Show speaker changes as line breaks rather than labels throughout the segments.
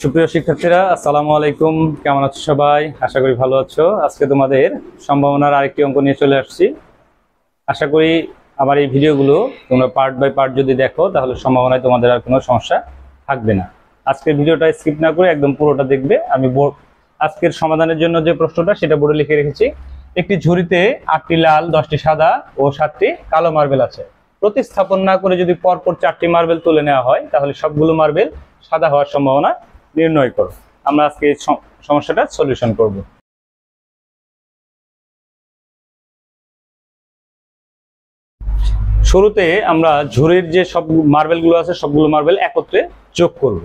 সুপ্রিয় শিক্ষার্থীরা, আসসালামু আলাইকুম। কেমন আছো সবাই? আশা করি ভালো আছো। আজকে তোমাদের সম্ভাবনার আরেকটি অঙ্ক নিয়ে চলে আসছি। আশা করি আমার এই ভিডিওগুলো তোমরা পার্ট বাই পার্ট যদি দেখো তাহলে সম্ভাবনায় তোমাদের আর কোনো সমস্যা থাকবে না। আজকের ভিডিওটা স্কিপ না করে একদম পুরোটা দেখবে। আমি আজকের সমাধানের জন্য যে প্রশ্নটা সেটা বোর্ডে লিখে রেখেছি। একটি ঝুড়িতে 8টি লাল, 10টি সাদা ও 7টি কালো মার্বেল আছে। প্রতিস্থাপন না করে যদি পরপর 4টি মার্বেল তুলে নেওয়া হয় তাহলে সবগুলো মার্বেল সাদা হওয়ার সম্ভাবনা নির্ণয় করো। আমরা আজকে এই সমস্যাটা সলিউশন করব। শুরুতে আমরা ঝুড়ির যে সব মার্বেলগুলো আছে সবগুলো মার্বেল একত্রে যোগ করব।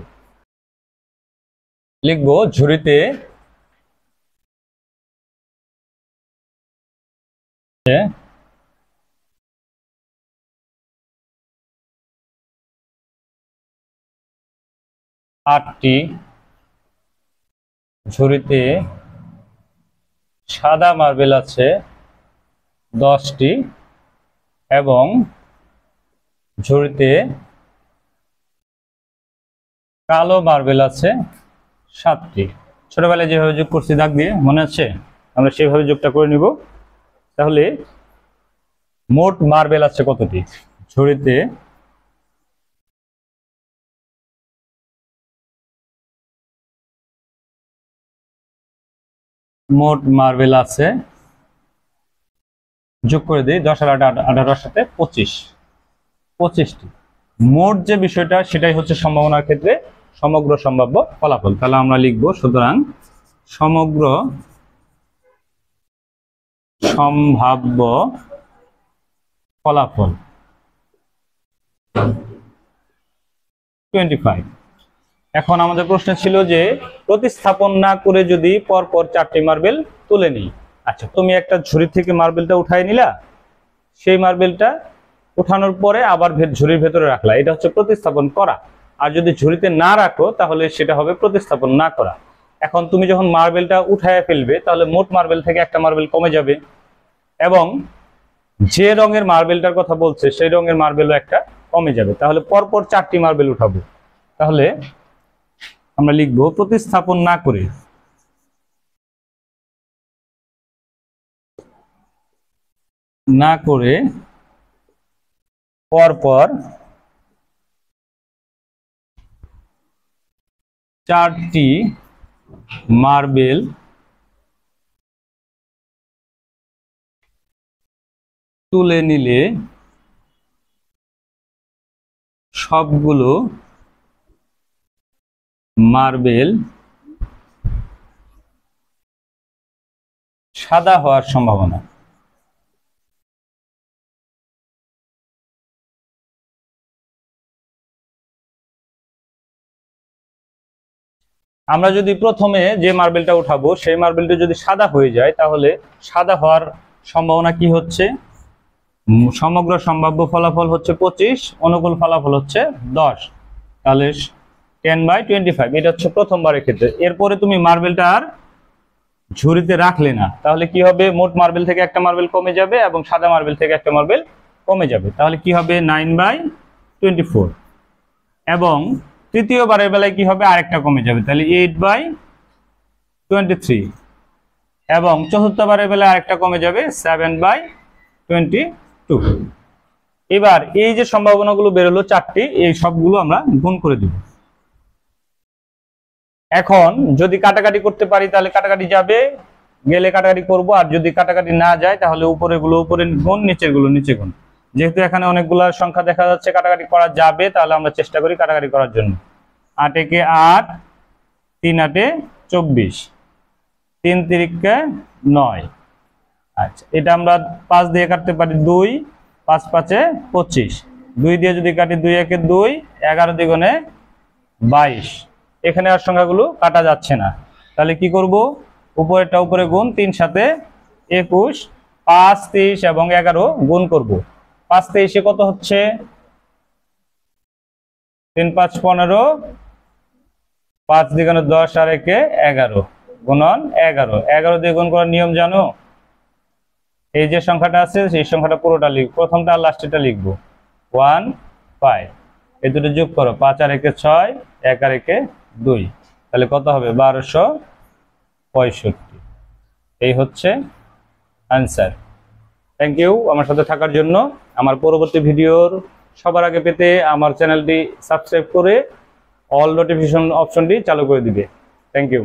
লিখব ঝুড়িতে 8টি, ঝুড়িতে সাদা মার্বেল আছে 10টি এবং ঝুড়িতে কালো মার্বেল আছে 7টি। ছোটবেলায় যেভাবে যোগ করছি দাগ দিয়ে, মনে আছে? আমরা সেভাবে যোগটা করে নিব। তাহলে মোট মার্বেল আছে কতটি? ঝুড়িতে মোট মার্বেল আছে, যোগ করে দিই 10 আর 8 18 সাথে 25টি। মোট যে বিষয়টা সেটাই হচ্ছে সম্ভাবনার ক্ষেত্রে সমগ্র সম্ভাব্য ফলাফল। তাহলে আমরা লিখব সুতরাং সমগ্র সম্ভাব্য ফলাফল 25। এখন আমাদের প্রশ্ন ছিল যে প্রতিস্থাপন না করে যদি পরপর 4টি মার্বেল তুলে নিই। আচ্ছা, তুমি একটা ঝুড়ি থেকে মার্বেলটা উঠাই নিলা, সেই মার্বেলটা উঠানোর পরে আবার ঝুড়ির ভেতরে রাখলা, এটা হচ্ছে প্রতিস্থাপন করা। আর যদি ঝুড়িতে না রাখো তাহলে সেটা হবে প্রতিস্থাপন না করা। এখন তুমি যখন মার্বেলটা উঠায় ফেলবে তাহলে মোট মার্বেল থেকে একটা মার্বেল কমে যাবে এবং যে রঙের মার্বেলটার কথা বলছে সেই রঙের মার্বেলও একটা কমে যাবে। তাহলে পরপর 4টি মার্বেল উঠাবো। তাহলে আমরা লিখব প্রতিস্থাপন না করে পরপর 4টি মার্বেল তুলে নিলে সবগুলো মার্বেল সাদা হওয়ার সম্ভাবনা। আমরা যদি প্রথমে যে মার্বেলটা উঠাবো সেই মার্বেলটা যদি সাদা হয়ে যায় তাহলে সাদা হওয়ার সম্ভাবনা কি হচ্ছে? সমগ্র সম্ভাব্য ফলাফল হচ্ছে 25, অনুকূল ফলাফল হচ্ছে 10। তাহলে 10/25, এটা হচ্ছে প্রথমবারের ক্ষেত্রে। এরপরে তুমি মার্বেলটা আর ঝুড়িতে রাখলে না, তাহলে কি হবে? মোট মার্বেল থেকে একটা মার্বেল কমে যাবে এবং সাদা মার্বেল থেকে একটা মার্বেল কমে যাবে। তাহলে কি হবে? 9/24। এবং তৃতীয়বারের বেলায় কি হবে? আরেকটা কমে যাবে, তাহলে 8/23। এবং চতুর্থবারের বেলায় আরেকটা কমে যাবে, 7/22। এবার এই যে সম্ভাবনাগুলো বেরোলো 4টি, এই সবগুলো আমরা গুণ করে দিব। এখন যদি কাটাকাটি করতে পারি তাহলে কাটাকাটি যাবে, গেলে কাটাকাটি করব। আর যদি কাটাকাটি না যায় তাহলে উপরেগুলো উপরে গুণ, নিচেরগুলো নিচে গুণ। যেহেতু এখানে অনেকগুলো সংখ্যা দেখা যাচ্ছে কাটাকাটি করা যাবে, তাহলে আমরা চেষ্টা করি কাটাকাটি করার জন্য। 8 একে 8, 3 8 24, 3 3 9। আচ্ছা, এটা আমরা 5 দিয়ে কাটতে পারি 2, 5 5 25। 2 দিয়ে যদি কাটি 2 1 2, 11 দ্বিগুণে 22। এখানে আর সংখ্যাগুলো কাটা যাচ্ছে না, তাহলে কি করব? উপরেরটা উপরে গুণ, 3 7 21, 5 23 এবং 11 গুণ করব। 5 23 কত হচ্ছে? 3 5 15, 5 দ্বিগুণে 10 আর 1 11 গুণন 11। 11 দিয়ে গুণ করার নিয়ম জানো? এই যে সংখ্যাটা আছে সেই সংখ্যাটা পুরোটা লিখব, প্রথমটা আর লাস্টেরটা লিখব। 1 5, এই দুটো যোগ করো, 5 আর 1 6, 1 আর 1 2। তাহলে কত হবে 1265। এই হচ্ছে অ্যান্সার। থ্যাংক ইউ আমার সাথে থাকার জন্য। আমার পরবর্তী ভিডিওর সবার আগে পেতে আমার চ্যানেলটি সাবস্ক্রাইব করে অল নোটিফিকেশন অপশনটি চালু করে দিবে। Thank you.